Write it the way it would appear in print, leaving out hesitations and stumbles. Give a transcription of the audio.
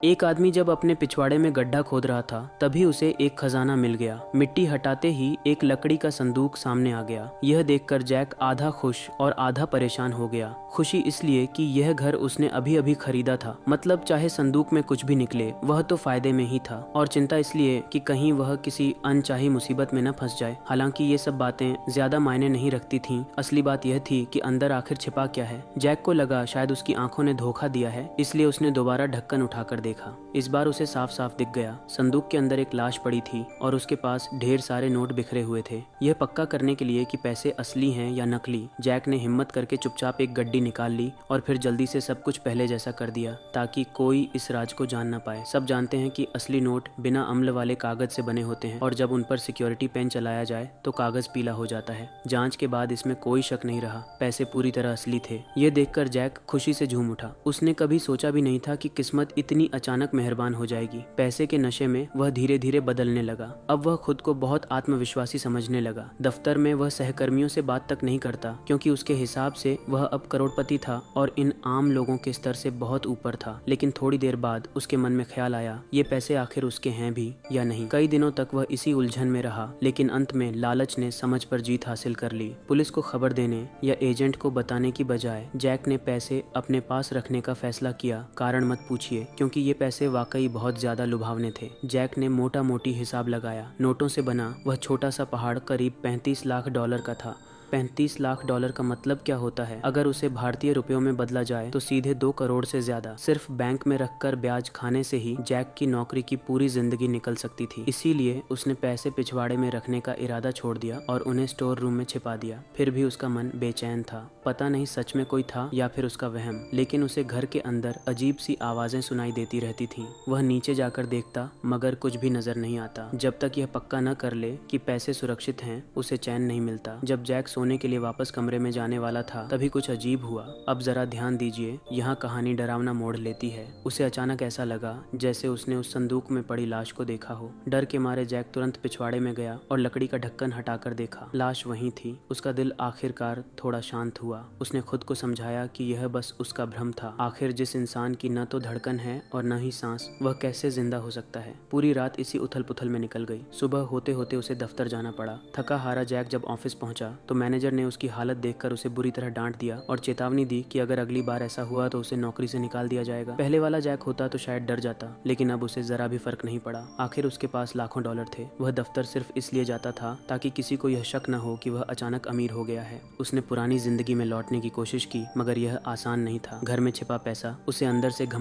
एक आदमी जब अपने पिछवाड़े में गड्ढा खोद रहा था तभी उसे एक खजाना मिल गया। मिट्टी हटाते ही एक लकड़ी का संदूक सामने आ गया। यह देखकर जैक आधा खुश और आधा परेशान हो गया। खुशी इसलिए कि यह घर उसने अभी अभी खरीदा था, मतलब चाहे संदूक में कुछ भी निकले वह तो फायदे में ही था, और चिंता इसलिए कि कहीं वह किसी अनचाही मुसीबत में न फंस जाए। हालांकि ये सब बातें ज्यादा मायने नहीं रखती थीं। असली बात यह थी कि अंदर आखिर छिपा क्या है। जैक को लगा शायद उसकी आंखों ने धोखा दिया है, इसलिए उसने दोबारा ढक्कन उठाकर देखा। इस बार उसे साफ साफ दिख गया। संदूक के अंदर एक लाश पड़ी थी और उसके पास ढेर सारे नोट बिखरे हुए थे। यह पक्का करने के लिए कि पैसे असली हैं या नकली, जैक ने हिम्मत करके चुपचाप एक गड्डी निकाल ली और फिर जल्दी से सब कुछ पहले जैसा कर दिया ताकि कोई इस राज को जान न पाए। सब जानते हैं कि असली नोट बिना अम्ल वाले कागज से बने होते हैं और जब उन पर सिक्योरिटी पेन चलाया जाए तो कागज पीला हो जाता है। जांच के बाद इसमें कोई शक नहीं रहा, पैसे पूरी तरह असली थे। यह देखकर जैक खुशी से झूम उठा। उसने कभी सोचा भी नहीं था कि किस्मत इतनी अचानक मेहरबान हो जाएगी। पैसे के नशे में वह धीरे धीरे बदलने लगा। अब वह खुद को बहुत आत्मविश्वासी समझने लगा। दफ्तर में वह सहकर्मियों से बात तक नहीं करता क्योंकि उसके हिसाब से वह अब करोड़पति था और इन आम लोगों के स्तर से बहुत ऊपर था। लेकिन थोड़ी देर बाद उसके मन में ख्याल आया, ये पैसे आखिर उसके हैं भी या नहीं। कई दिनों तक वह इसी उलझन में रहा, लेकिन अंत में लालच ने समझ पर जीत हासिल कर ली। पुलिस को खबर देने या एजेंट को बताने की बजाय जैक ने पैसे अपने पास रखने का फैसला किया। कारण मत पूछिए, क्योंकि ये पैसे वाकई बहुत ज्यादा लुभावने थे। जैक ने मोटा मोटी हिसाब लगाया। नोटों से बना वह छोटा सा पहाड़ करीब 35 लाख डॉलर का था। 35 लाख डॉलर का मतलब क्या होता है? अगर उसे भारतीय रुपयों में बदला जाए तो सीधे 2 करोड़ से ज्यादा। सिर्फ बैंक में रखकर ब्याज खाने से ही जैक की नौकरी की पूरी जिंदगी निकल सकती थी। इसीलिए उसने पैसे पिछवाड़े में रखने का इरादा छोड़ दिया और उन्हें स्टोर रूम में छिपा दिया। फिर भी उसका मन बेचैन था। पता नहीं सच में कोई था या फिर उसका वहम, लेकिन उसे घर के अंदर अजीब सी आवाजें सुनाई देती रहती थीं। वह नीचे जाकर देखता मगर कुछ भी नजर नहीं आता। जब तक यह पक्का न कर ले कि पैसे सुरक्षित हैं, उसे चैन नहीं मिलता। जब जैक सोने के लिए वापस कमरे में जाने वाला था तभी कुछ अजीब हुआ। अब जरा ध्यान दीजिए, यहाँ कहानी डरावना मोड़ लेती है। उसे अचानक ऐसा लगा जैसे उसने उस संदूक में पड़ी लाश को देखा हो। डर के मारे जैक तुरंत पिछवाड़े में गया और लकड़ी का ढक्कन हटाकर देखा। लाश वहीं थी। उसका दिल आखिरकार थोड़ा शांत हुआ। उसने खुद को समझाया कि यह बस उसका भ्रम था। आखिर जिस इंसान की न तो धड़कन है और न ही सांस, वह कैसे जिंदा हो सकता है? पूरी रात इसी उथल पुथल में निकल गई। सुबह होते होते उसे दफ्तर जाना पड़ा। थका हारा जैक जब ऑफिस पहुंचा तो मैनेजर ने उसकी हालत देखकर उसे बुरी तरह डांट दिया और चेतावनी दी कि अगर अगली बार ऐसा हुआ तो उसे नौकरी से निकाल दिया जाएगा। पहले वाला जैक होता तो शायद डर जाता, लेकिन अब उसे जरा भी फर्क नहीं पड़ा। आखिर उसके पास लाखों डॉलर थे। वह दफ्तर सिर्फ इसलिए जाता था ताकि किसी को यह शक न हो कि वह अचानक अमीर हो गया है। उसने पुरानी जिंदगी में लौटने की कोशिश की, मगर यह आसान नहीं था। घर में छिपा पैसा उसे अंदर से घमंड